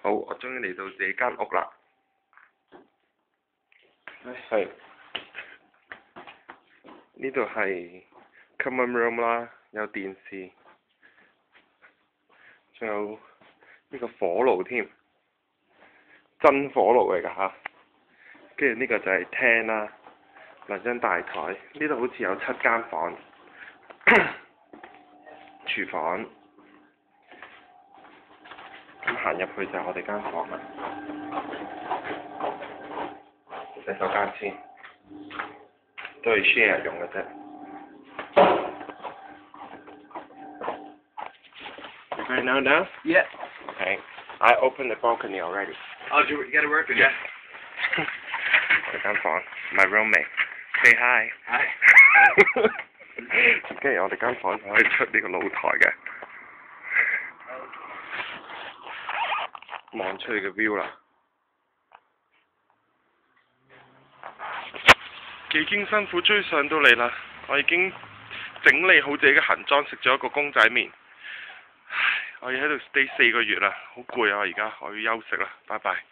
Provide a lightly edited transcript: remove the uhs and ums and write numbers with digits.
好，我終於嚟到自己間屋啦。係。呢度係 common room 啦，有電視，仲有呢個火爐添，真火爐嚟㗎嚇。跟住呢個就係廳啦，兩張大台，呢度好似有7間房，廚房。咁行入去就係我哋間房啦，洗手間先，都係 share 用嘅啫。You ready now? Yeah. Okay. I opened the balcony already. Oh, you gotta work it, yeah. 我哋間房 ，my roommate. Say hi. Hi. 跟住我哋間房可以出呢個露台嘅。望出去嘅 view 啦，幾經辛苦終於上到嚟啦！我已經整理好自己嘅行裝，食咗一個公仔麵。唉，我要喺度 stay 4個月啦，好攰啊！而家我要休息啦，拜拜。